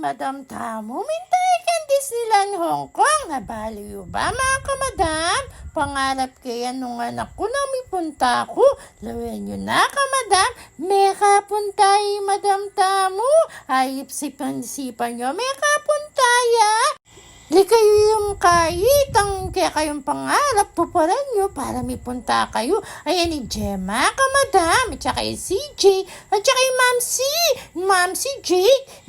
Madam Tamo, mintay kan Disneyland Hong Kong. Nabaliw ba mga kamadam? Pangarap kaya nung anak ko na may punta ko. Lawin nyo na kamadam, may kapuntay Madam Tamo. Ay sipan nyo, may kapuntaya. Di kayo yung kahit ang kaya kayong pangarap, puparan nyo para may punta kayo. Ayan ni Gemma, kamadam, at saka yung CJ, at saka yung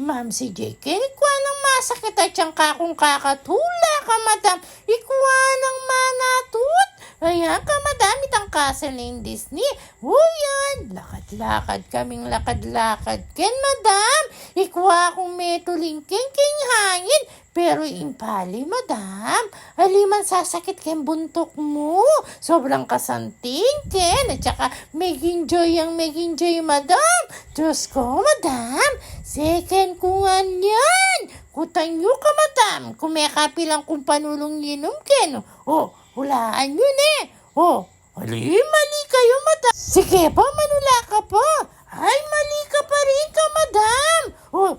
Mamsi J. Kinikwa ng masakit at siyang kakong kakatula, kamadam. Ikwa ng manatut. Ayan, kamadam, itang castle ng Disney. O yan, lakad-lakad kaming lakad-lakad. Ken, madam, ikwa akong metuling king hangin. Pero impali, madam, aliman sasakit ken buntok mo. Sobrang kasanting, ken. At saka, maging joy, madam. Diyos ko, madam, second kungan yan. Kutan nyo ka, madam. Kumekapi lang kung panulong inom, ken. Oh, hulaan yun eh. Oh, mali kayo, madam. Sige pa, manula ka pa. Ay, mali ka pa rin ka, madam. Oh,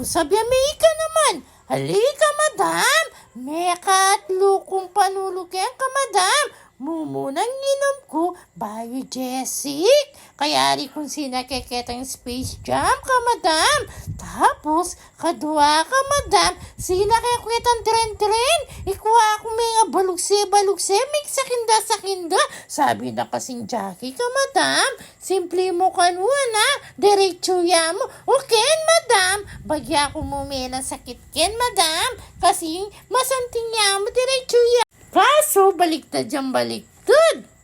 sabi may ka naman. Halika, madam. Meka at lukong panulugyan ka, madam. Mumunang inom ko, bayo Jessic. Kaya rin kung sinakikitang Space Jam ka, madam. Tapos, kadwa ka, madam. Sinakikitang tren. Ikuha akong mga balugse, may sakinda. Sabi na kasing Jackie ka, madam. Simple mo kanwa na, diretso ya mo. Okay, madam. Bagya ko mo may sakit ken, madam. Kasi masanting ya mo, diretso ya. Kaso, baliktad.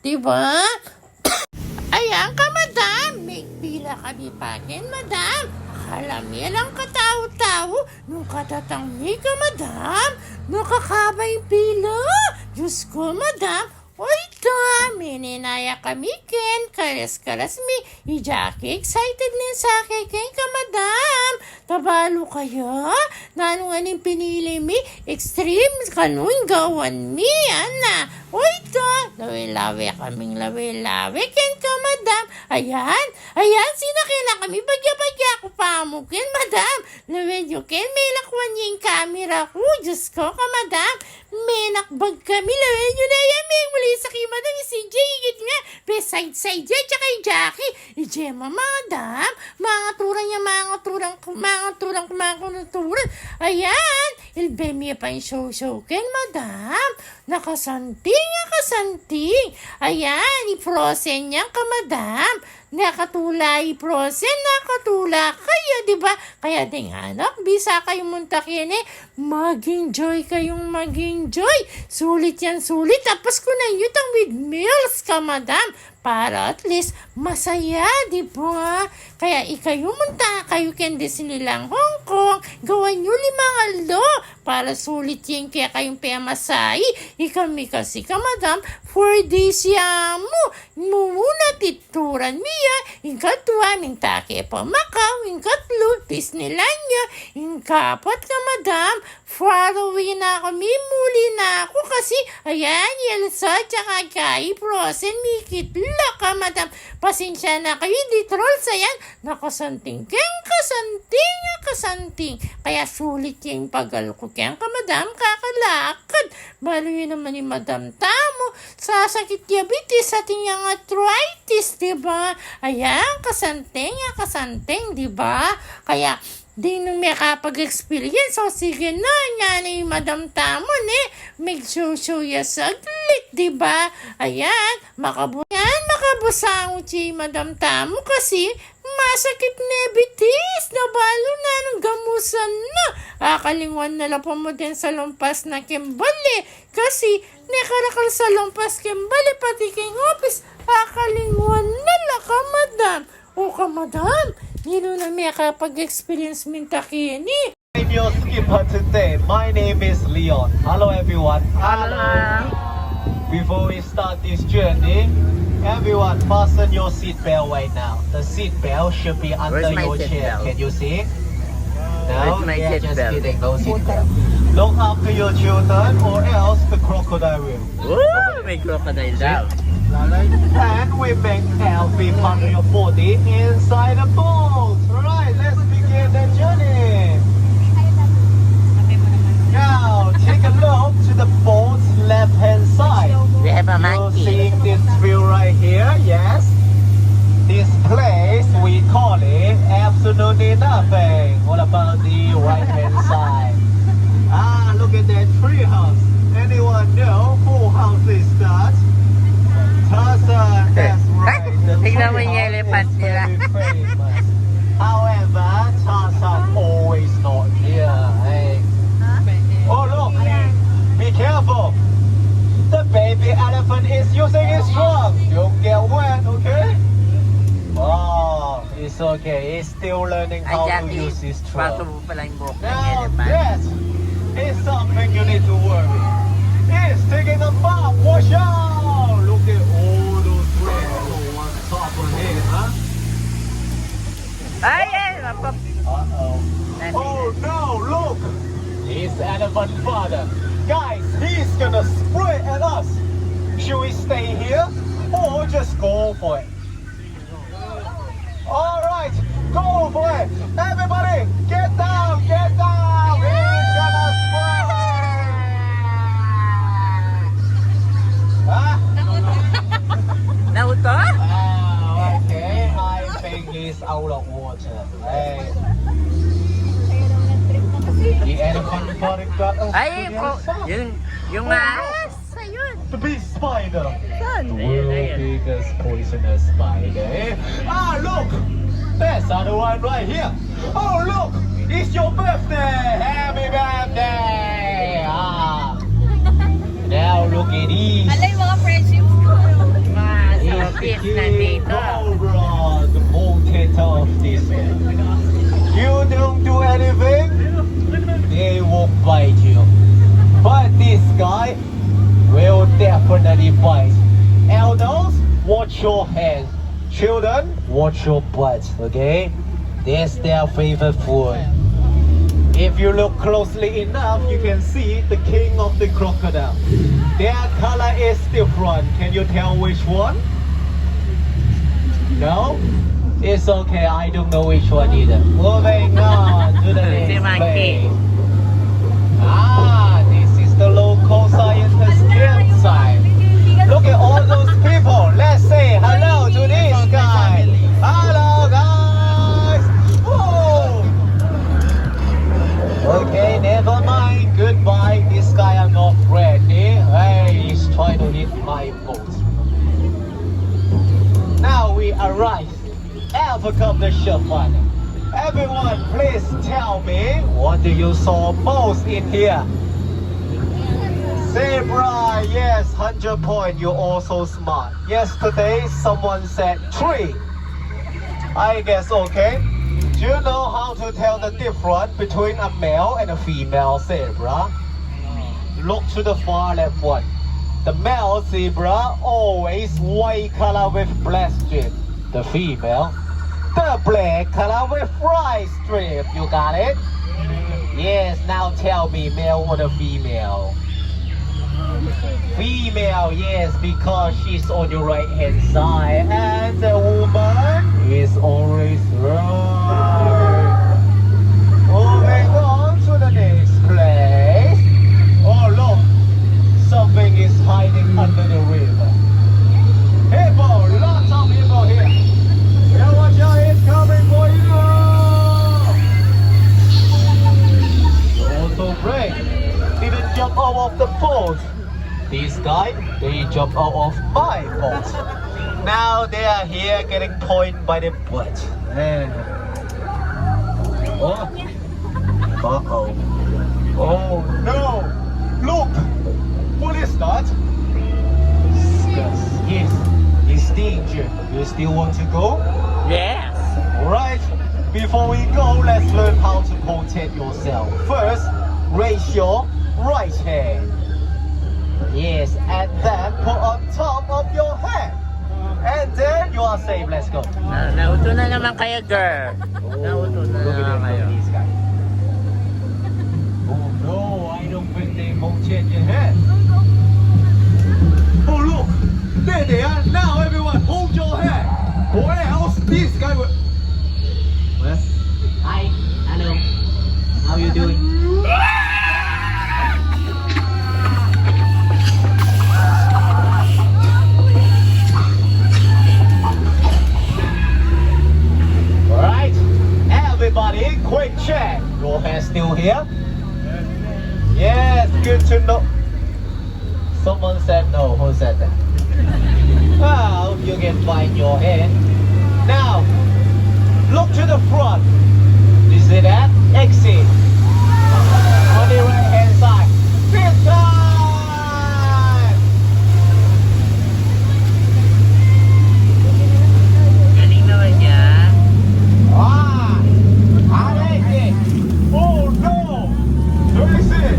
Diba? Ayan ka, madam. May pila kami pa ken, madam. Kalami lang katao-tao. Nung katatangi ka, madam. Nakakabay pila. Diyos ko, madam. Oy, kami, ninaya kami, ken. Karas mi. Jackie, excited din sa akin, ken ka, madam. Tabalo kaya? Nanunganing pinili mi. Extreme, kanun gawan mi. Ana. Oy, lawe kaming lawe. Ken ka, madam. Ayan, sinakila kami. Bagya ko pa mo, ken, madam. Lawe nyo, ken, may lakwan niya yung camera ko. Diyos ko, ka, madam. May nakbag kami. Lawe nyo na yan. May muli sa kay madam. Si Jay, higit nga. Side Jay, tsaka yung Jackie. Gemma, madam. Mga turang Ayan. Ilbemia pa yung show. Ken, madam. Nakasanting. Ayan, i-frozen niya ka, madam. Nakatula kayo, diba? Kaya ding anak, bisa kayong muntakin eh. Maging joy. Sulit. Tapos ko na yutang with meals ka, madam. Para at least masaya, diba? Kaya ikayo munta kayo ken Disneyland Hong Kong. Gawan nyo 5 aldo para sulit yan kaya kayong pemasay. Ikami kasi ka, madam, 4 days mo. Mumuna tituran miya. Inkatwa, mintake pa Macau. Inkatlo, Disneyland niya. Inkapat ka, madam, far away na kami. Muli na ako kasi, ayan, Elsa, tsaka kay Frozen, mikitla ka, madam. Pasensya na kayo, di trolls, ayan. Nakasanting. Kaya sulit yung pagal ko. Kaya ka, madam, kakalakad. Baloy naman ni Madam Tamo. Sasakit diabetes sa tinyang arthritis, diba? Ayan, kasanting, diba? Kaya, di nung may kapag-experience. So, sige na, nga ni Madam Tamo, mag-show ya saglit, diba? Ayan, makabusang si Madam Tamo kasi masakit diabetes. Nabalo na ng gamusan na. Akalingwan na lang mo din sa lumpas na Kimbali. Kasi nakarakal sa lumpas Kimbali pati king office. Akalingwan na lang ka, madam. O ka, madam. Yun na may kapag-experience minta kini. I'm your skipper today. My name is Leon. Hello everyone. Hello. Before we start this journey, everyone fasten your seat belt right now. The seat belt should be under Where's my your seat chair. belt? Can you see? Where's No, my yeah, seat just belt? kidding. No seat belt. Look after your children or else the crocodile will. Woo! May crocodile daw. And we make every part of your body inside the boat. Alright, let's begin the journey. absolutely nothing. What about the right hand side? Ah, look at that tree house. Anyone know who house is that? Tarzan, that's right. The Tingnan mo yung tree house elephant is nila. very famous. However, Tarzan always not here. Hey. Oh look, be careful. The baby elephant is using his trunk. Don't get wet, okay? Oh, it's okay. He's still learning Ay, how to Jackie, use his bato trunk. mo pala yung buhok ng Now elephant. that is something you need to worry. He's taking a bath. Watch out! Look at all those rainbow on top of him, huh? Ay, ay! Mapap... Uh-oh. Oh no, look! His elephant father. Guys, he's gonna spray at us. Should we stay here or just go for it? Alright, go for it! Everybody, get down, get down! He's gonna spray! Huh? Nauto? Ah, okay, I think he's out of water. Hey. The elephant father got us Ay, to the ko, other side. yung ahas, ayun. The big spider. Saan? The Ayun, world's ayun. biggest poisonous spider. Eh? Ah, look! There's another one right here. Oh, look! It's your birthday! Happy birthday! Ah. Now look at these. Alay, mga friendships ko. Mga It's the sopis na king dito. cobra, the protector of this man. You don't do anything, they won't bite you. But this guy will definitely bite. Elders, watch your hands. Children, watch your butt, okay? That's their favorite food. If you look closely enough, you can see the king of the crocodile. Their color is different. Can you tell which one? No? It's okay, I don't know which one either. Moving on to the Si next Monkey. place. Ah, this is the local scientist field site. Look at all those people. Let's say hello to this guy. Hello, guys. Whoa. Okay, never mind. Goodbye. This guy I'm not ready. Hey, he's trying to hit my boat. Now we arrive at the competition one. Everyone, please tell me, what do you saw most in here? Zebra, yes, 100 point. You're also smart. Yesterday, someone said 3. I guess okay. Do you know how to tell the difference between a male and a female zebra? Look to the far left one. The male zebra always white color with black strip. The female, the black color with white strip. You got it? Yes, now tell me, male or the female? Female, yes, because she's on your right hand side, and the woman is always right. Moving on to the next place. Oh, look, something is hiding under the river. Hippo, lots of hippo here. Yeah, watch out, it's coming for you. Also brave. Didn't jump out of the boat. This guy, they jump out of my boat. Now they are here getting pointed by the butt. Oh. Uh-oh. Oh no! Look! What is that? Yes, it's danger. You still want to go? Yes. Alright, before we go, let's learn how to protect yourself. First, raise your right hand. Yes, and then put on top of your head. And then you are safe. Let's go. Nauto na naman kayo, girl. Nauto na Look naman kayo. at these guys. Oh no, I don't think they protect your head. Oh look, there they are. Now everyone, hold your head. Or else this guy will... What? Hi, hello. How you doing? Alright, quick check. Your hand still here? Yes, good to know. Someone said no. Who said that? Well, you can find your hand. Now, look to the front. You see that? Exit. On the right hand side. Fifth time! Galing naman niya. Ah! Alright. Oh no! Listen!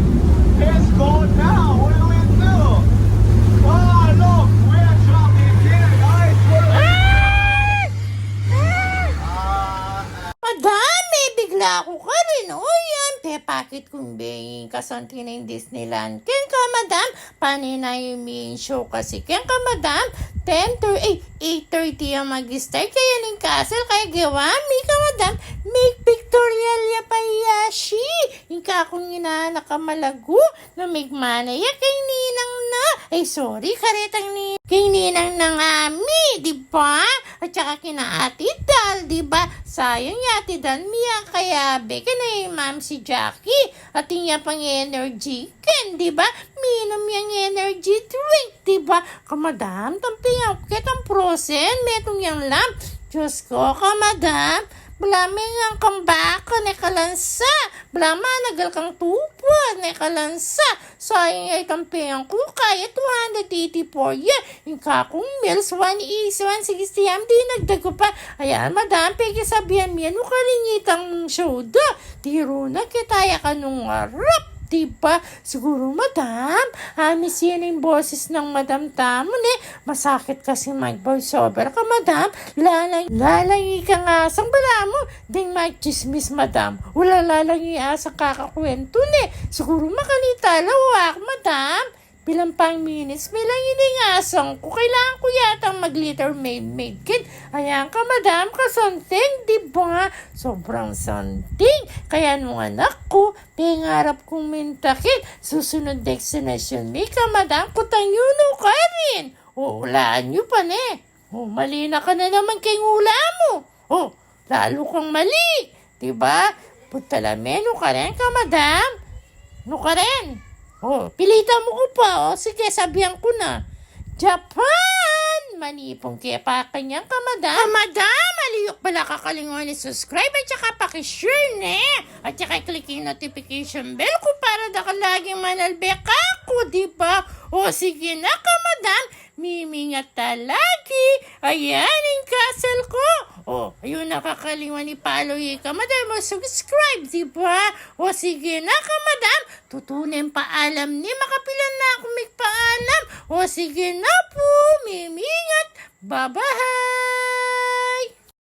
It's gone now! What do we do? Ah, look! We're trapped in here, guys! What do we Madam, may bigla ako ka rin. O yan, bakit kung bingin kasanti na yung Disneyland? Ken ka, madam? Paninayumin show kasi. Ken ka, madam? 8:30 ang mag-start. Kaya ng castle, kaya gawa. Mika, madam, make pictorial ya payashi. Ika akong inaanak ka malago na migmanaya kay ninang na. Ay, sorry, karetang ni kay ninang ng ami, di ba? At saka kina Ate Dal, di ba? Sayang ni Ate Dal, miya kaya beka na yung ma'am si Jackie. At niya pang energy ken, di ba? Minom yung energy drink, di ba? Kamadam, tamping ang kitang prosen, metong yung lamp. Diyos ko, kamadam, blaming ang kambaka na kalansa. Blama, nagal kang tupo na kalansa. Sayang ay tamping ko kaya 284 yan. Yung kakong meals, 1 is 160 am, di nagdago pa. Ayan, madam, peki sabihan miyan, ukalingitang show da. Tiro na kitaya ka nung arap. Diba? Siguro, madam, amis yan yung boses ng madam tamon eh. Masakit kasi mag-voiceover ka, madam. Lalangi ka nga asang bala mo. Ding mag-chismis, madam. Wala lalangi asang kakakwento eh. Siguro makanitalaw ako, madam. Bilang pang minutes, bilang iningasang ko. Kailangan ko yatang mag-litter maid kid. Ayan ka, madam, kasanting, di ba? Sobrang santing. Kaya nung anak ko, pingarap kong mintakit. Susunod destination, may ka, madam, kutang yuno ka rin. O, hulaan nyo pa ne. O, mali na ka na naman kay hula mo. O, lalo kang mali. Di ba? Putalameno ka rin ka, madam. No ka rin. Oh, pilitan mo ko pa. Oh, sige, sabihan ko na. Japan! Manipong kaya pa kanyang kamadam. Kamadam! Aliyok pala kakalingon ni subscribe at saka pakishare ne. At saka click yung notification bell ko para da ka laging manalbek ako, di ba? O sige na, kamadam. Mimingat talagi. Ayan yung castle ko. O, ayun nakakalingon ni follow yung kamadam mo subscribe, di ba? O sige na, kamadam. Tutunin paalam ni makapilan na ako may paalam. O sige na po, mimingat. Bye-bye!